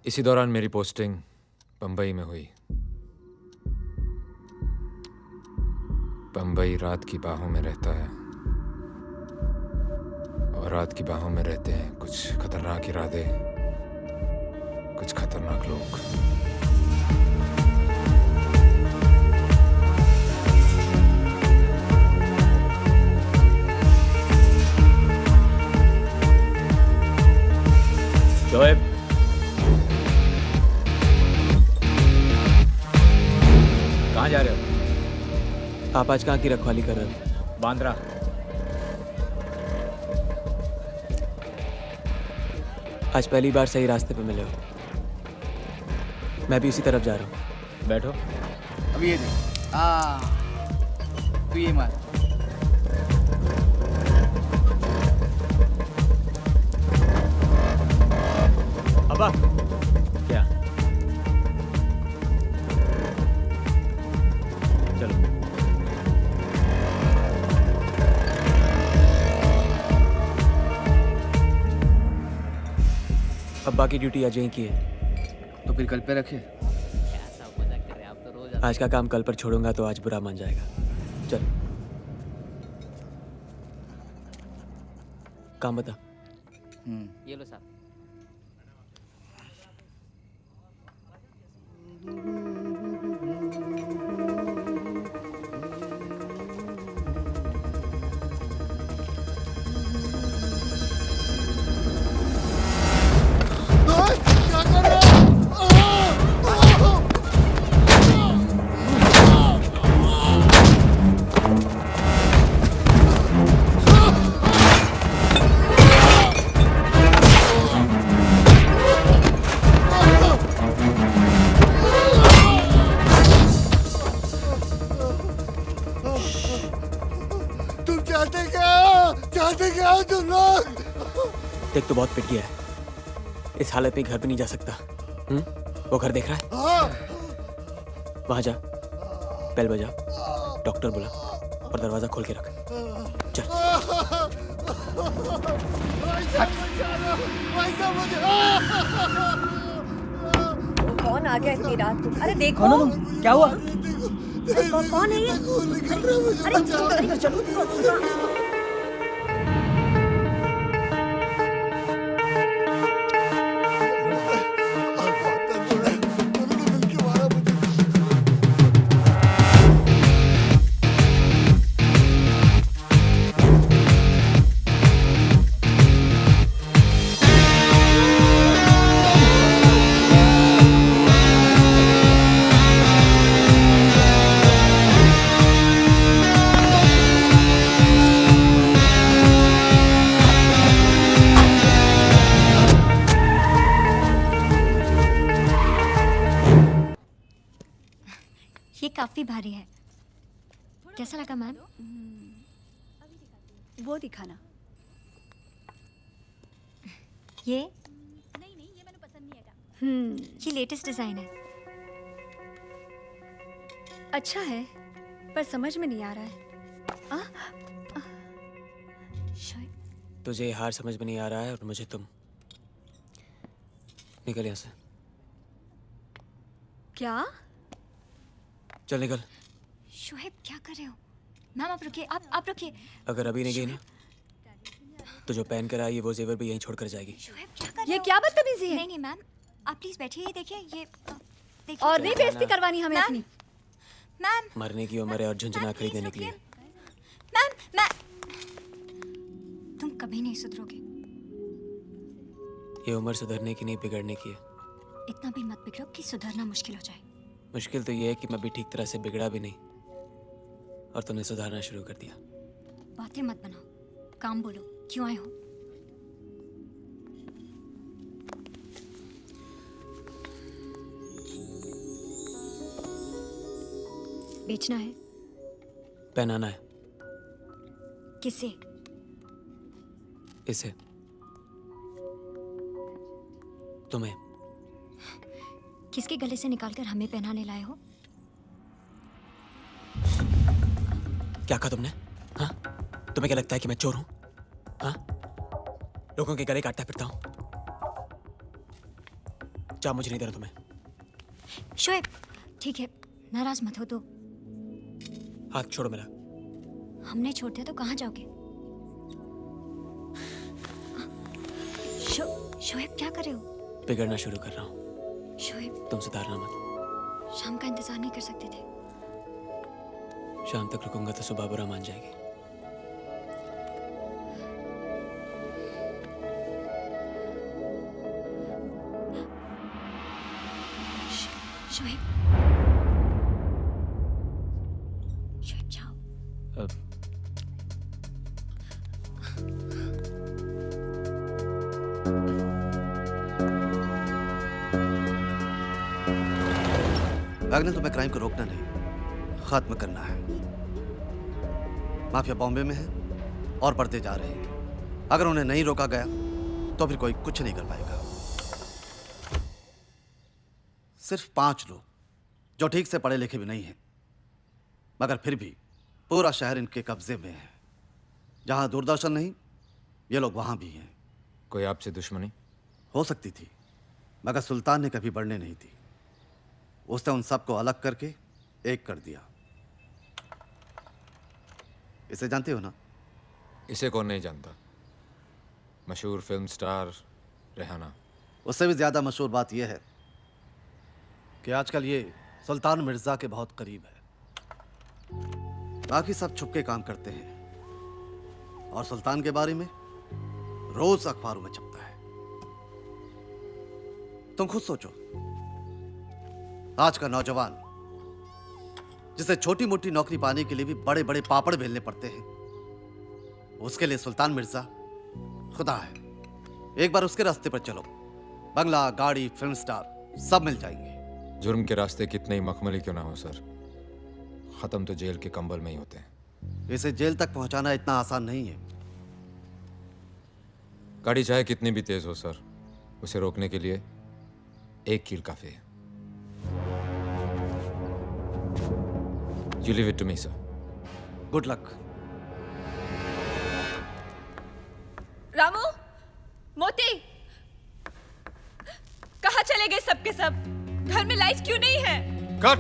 इसी दौरान मेरी पोस्टिंग बम्बई में हुई। बम्बई रात की बाहों में रहता है और रात की बाहों में रहते हैं कुछ खतरनाक इरादे, कुछ खतरनाक लोग। शोएब, कहाँ जा रहे हो? आप आज कहाँ की रखवाली कर रहे हो? बांद्रा। आज पहली बार सही रास्ते पे मिले हो। मैं भी उसी तरफ जा रहा हूँ। बैठो। अब ये देख, तू ये मार। अब्बा, क्या? चलो। अब्बा की ड्यूटी आज यहीं की है। तो फिर कल पे रखे। आज का काम कल पर छोड़ूंगा तो आज बुरा मान जाएगा। चल, काम बता। ये लो साहब। देख, तो बहुत पिट गया है। इस हालत में घर भी नहीं जा सकता। वो घर देख रहा है? वहां जा, बेल बजा, डॉक्टर बुला और दरवाजा खोल के रख। चल। कौन आ गया इतनी रात को? अरे देखो। कौन हो तुम? क्या हुआ? कौन है ये? अरे चलो। काफी भारी है। कैसा लगा मैम? वो दिखाना। ये नहीं ये मैंने पसंद नहीं आया। ये लेटेस्ट डिजाइन है। अच्छा है पर समझ में नहीं आ रहा है। तुझे ये हार समझ में नहीं आ रहा है और मुझे तुम। निकल यहाँ से। क्या? चल निकल। शोएब, क्या कर रहे हो? मैम आप रुकिए, आप रुकिए। अगर अभी नहीं गई ना तो जो पहन कर आई है वो जेवर भी यहीं छोड़कर जाएगी। शोएब, क्या कर रहे ये हो? क्या बदतमीजी है? नहीं मैम, आप प्लीज बैठिए। ये देखिए, ये देखिए। और नहीं बेइज्जती करवानी हमें अपनी। मैम, मरने की उम्र है और झुंझुना खरीदने निकली है। मैम, तुम कभी नहीं सुधरोगे। ये उम्र सुधरने की नहीं, बिगड़ने की है। इतना भी मत बिगड़ो कि सुधरना मुश्किल हो जाए। मुश्किल तो ये है कि मैं भी ठीक तरह से बिगड़ा भी नहीं और तुमने सुधारना शुरू कर दिया। बातें मत बनाओ, काम बोलो। क्यों आए हो? बेचना है? पहनाना है। किसे? इसे। तुम्हें। किसके गले से निकालकर हमें पहनाने लाए हो? क्या कहा तुमने? हाँ? तुम्हें क्या लगता है कि मैं चोर हूं? हाँ? लोगों के गले काटता फिरता हूं? जा, मुझे नहीं दे रहा तुम्हें। शोएब, ठीक है, नाराज मत हो तो। हाथ छोड़ो मेरा। हमने छोड़ दिया तो कहाँ जाओगे? शोएब क्या कर रहे हो? बिगड़ना शुरू कर रहा हूँ। शोएब, तुम सुधारना मत। शाम का इंतजार नहीं कर सकते थे? शाम तक रुकूंगा तो सुबह बुरा मान जाएगी। शोएब, शोएब जाओ। अगले तुम्हें क्राइम को रोकना नहीं, खत्म करना है। माफिया बॉम्बे में है और बढ़ते जा रहे हैं। अगर उन्हें नहीं रोका गया तो फिर कोई कुछ नहीं कर पाएगा। सिर्फ 5 लोग जो ठीक से पढ़े लिखे भी नहीं हैं, मगर फिर भी पूरा शहर इनके कब्जे में है। जहां दूरदर्शन नहीं, ये लोग वहां भी हैं। कोई आपसे दुश्मनी? हो सकती थी, मगर सुल्तान ने कभी बढ़ने नहीं दी। उसने उन सबको अलग करके एक कर दिया। इसे जानते हो ना? इसे कौन नहीं जानता? मशहूर फिल्म स्टार रेहाना। उससे भी ज्यादा मशहूर बात यह है कि आजकल ये सुल्तान मिर्जा के बहुत करीब है। बाकी सब छुपके काम करते हैं और सुल्तान के बारे में रोज अखबारों में छपता है। तुम खुद सोचो, आज का नौजवान जिसे छोटी मोटी नौकरी पाने के लिए भी बड़े बड़े पापड़ बेलने पड़ते हैं, उसके लिए सुल्तान मिर्जा खुदा है। एक बार उसके रास्ते पर चलो, बंगला, गाड़ी, फिल्म स्टार सब मिल जाएंगे। जुर्म के रास्ते कितने ही मखमली क्यों ना हो सर, खत्म तो जेल के कंबल में ही होते हैं। इसे जेल तक पहुंचाना इतना आसान नहीं है। गाड़ी चाहे कितनी भी तेज हो सर, उसे रोकने के लिए एक कील काफी है। You leave it to me, sir. Good luck. Ramu, मोती, कहाँ चले गए सबके सब? घर में लाइट क्यों नहीं है? कट!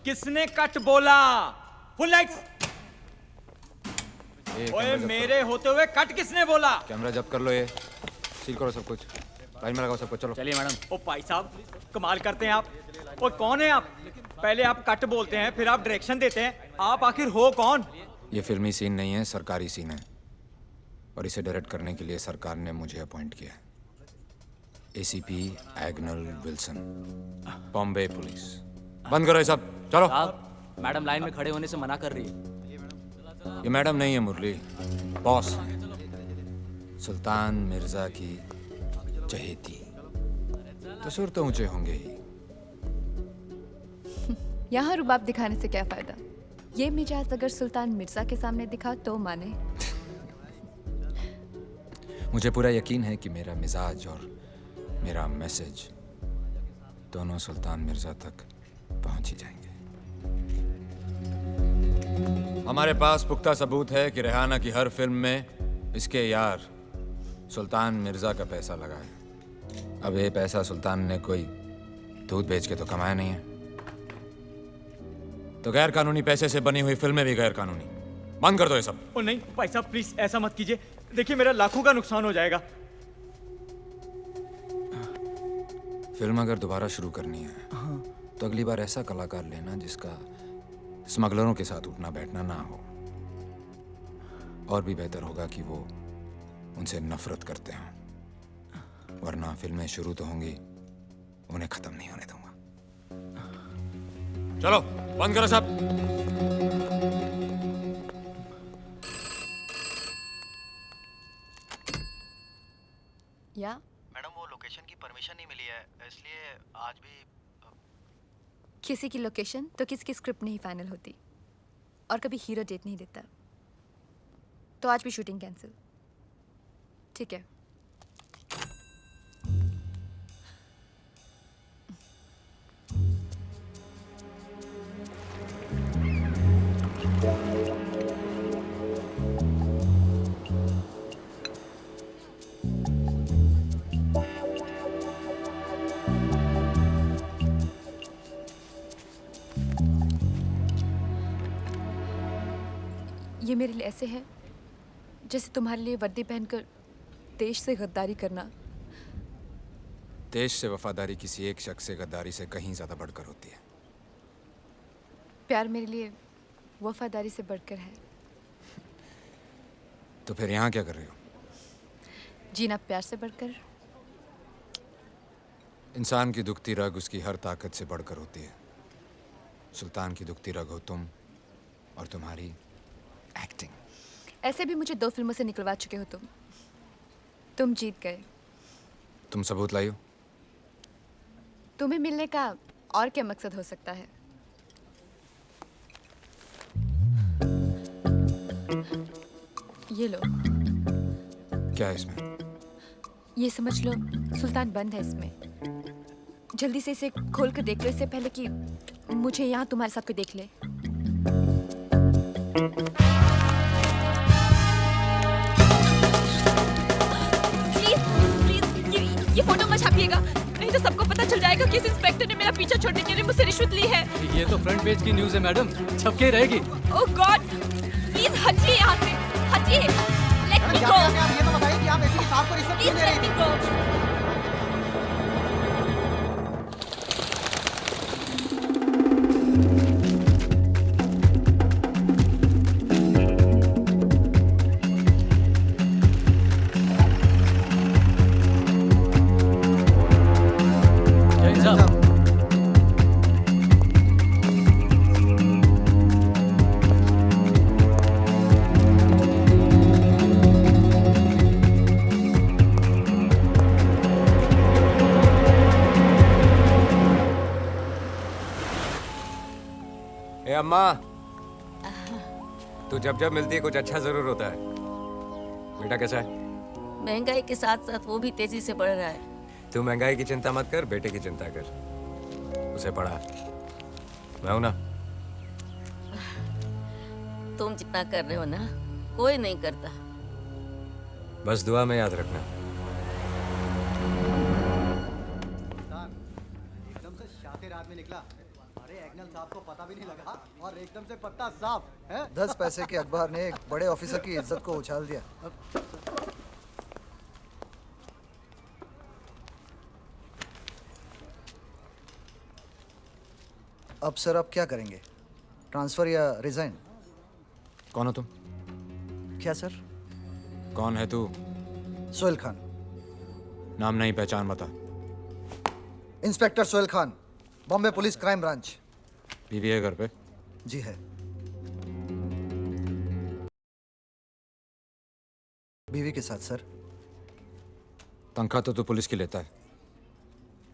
किसने कट बोला? Full lights. ओए, मेरे होते हुए कट किसने बोला? कैमरा जब्त कर लो, ये सील करो सब कुछ, लाइन में लगाओ सबको। चलो चलिए मैडम। ओ भाई साहब, कमाल करते हैं आप। ओ कौन है आप? पहले आप कट बोलते हैं, फिर आप डायरेक्शन देते हैं। आप आखिर हो कौन? ये फिल्मी सीन नहीं है, सरकारी सीन है, और इसे डायरेक्ट करने के लिए सरकार ने मुझे अपॉइंट किया है। ACP Agnel Wilson, Bombay police. बंद करो ये सब, चलो। साहब, मैडम लाइन में खड़े होने से मना कर रही है। ये मैडम नहीं है मुरली, बॉस है। सुल्तान मिर्जा की चहेती, तो सुर तो ऊंचे होंगे ही। यहाँ रुबाब दिखाने से क्या फायदा? ये मिजाज अगर सुल्तान मिर्जा के सामने दिखा तो माने। मुझे पूरा यकीन है कि मेरा मिजाज और मेरा मैसेज दोनों सुल्तान मिर्जा तक पहुंच ही जाएंगे। हमारे पास पुख्ता सबूत है कि रेहाना की हर फिल्म में इसके यार सुल्तान मिर्जा का पैसा लगा है। अब ये पैसा सुल्तान ने कोई दूध बेच के तो कमाया नहीं है, तो गैर कानूनी पैसे से बनी हुई फिल्में भी गैर कानूनी। बंद कर दो ये सब। ओ नहीं भाई साहब, प्लीज ऐसा मत कीजिए। देखिए, मेरा लाखों का नुकसान हो जाएगा। फिल्म अगर दोबारा शुरू करनी है तो अगली बार ऐसा कलाकार लेना जिसका स्मगलरों के साथ उठना बैठना ना हो। और भी बेहतर होगा कि वो उनसे नफरत करते हों, वरना फिल्में शुरू तो होंगी, उन्हें खत्म नहीं होने दूंगा। चलो बंद करो सब। या मैडम, वो लोकेशन की परमिशन नहीं मिली है, इसलिए आज भी किसी की लोकेशन तो किसी की स्क्रिप्ट नहीं फाइनल होती, और कभी हीरो डेट नहीं देता। तो आज भी शूटिंग कैंसिल। ठीक है। ये मेरे लिए ऐसे है जैसे तुम्हारे लिए वर्दी पहनकर देश से गद्दारी करना। देश से वफादारी किसी एक शख्स से गद्दारी से कहीं ज्यादा बढ़कर होती है। प्यार मेरे लिए वफादारी से बढ़कर है। तो फिर यहाँ क्या कर रहे हो? जीना प्यार से बढ़कर। इंसान की दुखती रग उसकी हर ताकत से बढ़कर होती है। सुल्तान की दुखती रग हो तुम और तुम्हारी एक्टिंग। ऐसे भी मुझे 2 फिल्मों से निकलवा चुके हो तुम जीत गए। तुम सबूत लाई हो? तुम्हें मिलने का और क्या मकसद हो सकता है? ये लो। क्या है इसमें? ये समझ लो सुल्तान बंद है इसमें। जल्दी से इसे खोल कर देख लो, इससे पहले कि मुझे यहाँ तुम्हारे साथ कोई देख ले। ये फोटो मत छापिएगा, नहीं तो सबको पता चल जाएगा कि इस इंस्पेक्टर ने मेरा पीछा छोड़ने के लिए मुझसे रिश्वत ली है। ये तो फ्रंट पेज की न्यूज़ है मैडम, छपके रहेगी। ओह गॉड, प्लीज हटिए यहाँ से, हटिए। लेट मी गो। ये तो बताइए कि आप ऐसी की साहब को रिश्वत क्यों दे रही थी? अम्मा, तू जब जब मिलती है कुछ अच्छा जरूर होता है। बेटा कैसा है? महंगाई के साथ साथ वो भी तेजी से बढ़ रहा है। तू महंगाई की चिंता मत कर, बेटे की चिंता कर। उसे पढ़ा, मैं हूं ना। तुम जितना कर रहे हो ना, कोई नहीं करता। बस दुआ में याद रखना। एकदम से शातिर आदमी निकला। अरे एग्नल साहब को पता भी नहीं लगा और एकदम से पत्ता साफ है। 10 पैसे के अखबार ने एक बड़े ऑफिसर की इज्जत को उछाल दिया। अब सर आप क्या करेंगे? ट्रांसफर या रिजाइन? कौन हो तुम? क्या सर? कौन है तू? सोहेल खान। नाम नहीं, पहचान बता। Inspector Sohail Khan, Bombay police crime branch. बीवी है घर पे? जी है। बीवी के साथ सर। तनख्वाह तो तू पुलिस की लेता है,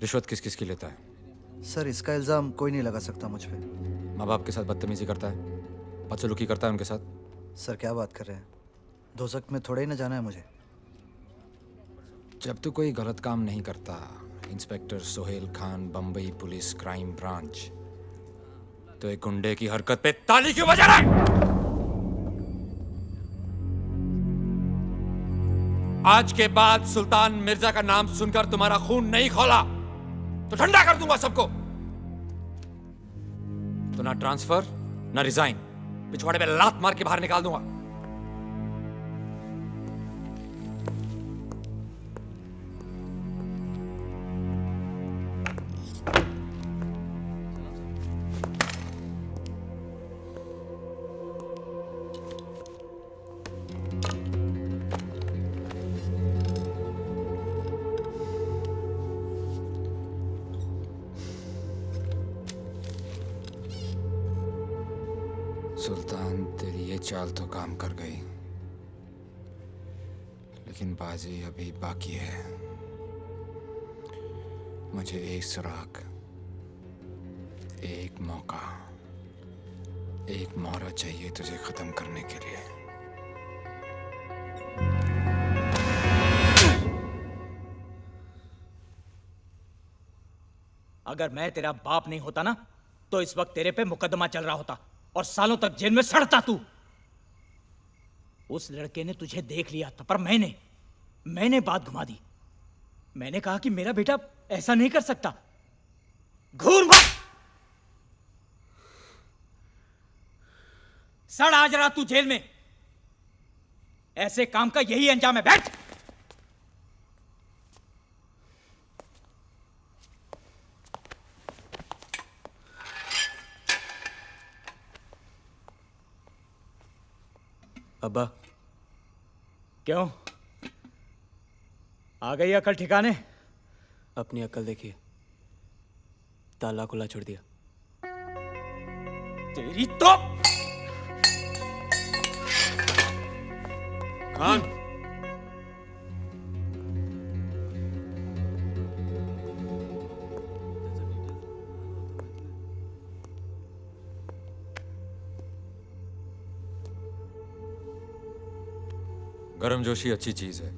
रिश्वत किस किस की लेता है? सर इसका इल्जाम कोई नहीं लगा सकता मुझ पे। माँ बाप के साथ बदतमीजी करता है, बदसलूकी करता है उनके साथ। सर क्या बात कर रहे हैं? दोजख में थोड़ा ही ना जाना है मुझे। जब तू कोई गलत काम नहीं करता, inspector Sohail Khan, Bombay police crime branch, तो एक गुंडे की हरकत पे ताली क्यों बजा रहा है? आज के बाद सुल्तान मिर्जा का नाम सुनकर तुम्हारा खून नहीं खौला तो ठंडा कर दूंगा सबको। तो ना ट्रांसफर ना रिजाइन, पिछवाड़े पे लात मार के बाहर निकाल दूंगा। सुल्तान तेरी ये चाल तो काम कर गई, लेकिन बाजी अभी बाकी है। मुझे एक सुराग, एक मौका, एक मोहरा चाहिए तुझे खत्म करने के लिए। अगर मैं तेरा बाप नहीं होता ना, तो इस वक्त तेरे पे मुकदमा चल रहा होता और सालों तक जेल में सड़ता तू। उस लड़के ने तुझे देख लिया था, पर मैंने बात घुमा दी। मैंने कहा कि मेरा बेटा ऐसा नहीं कर सकता। घूर मत, सड़ आज रात तू जेल में। ऐसे काम का यही अंजाम है। बैठ। अब्बा, क्यों? आ गई अकल ठिकाने? अपनी अक्ल देखिए, ताला खुला छोड़ दिया। तेरी तो खान, गर्मजोशी अच्छी चीज है,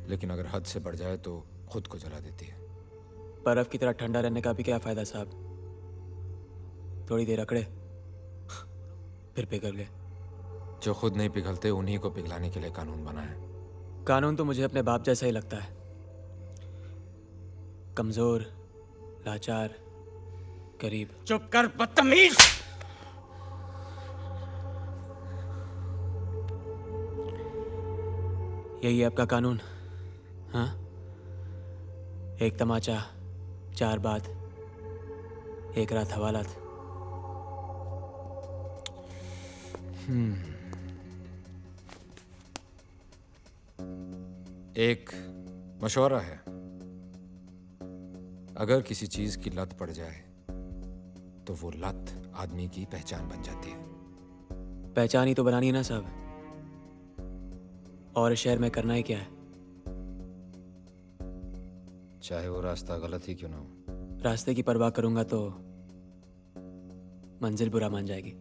लेकिन अगर हद से बढ़ जाए तो खुद को जला देती है। बर्फ की तरह ठंडा रहने का भी क्या फायदा साहब? थोड़ी देर अकड़े, फिर पिघल गए। जो खुद नहीं पिघलते उन्हीं को पिघलाने के लिए कानून बना है। कानून तो मुझे अपने बाप जैसा ही लगता है, कमजोर, लाचार, गरीब। चुप कर बदतमीज। यही है आपका कानून? हाँ, एक तमाचा, 4 बात, 1 रात हवालात। एक मशवरा है, अगर किसी चीज की लत पड़ जाए तो वो लत आदमी की पहचान बन जाती है। पहचान ही तो बनानी है ना साहब, और इस शहर में करना ही क्या है? चाहे वो रास्ता गलत ही क्यों ना हो। रास्ते की परवाह करूंगा तो मंजिल बुरा मान जाएगी।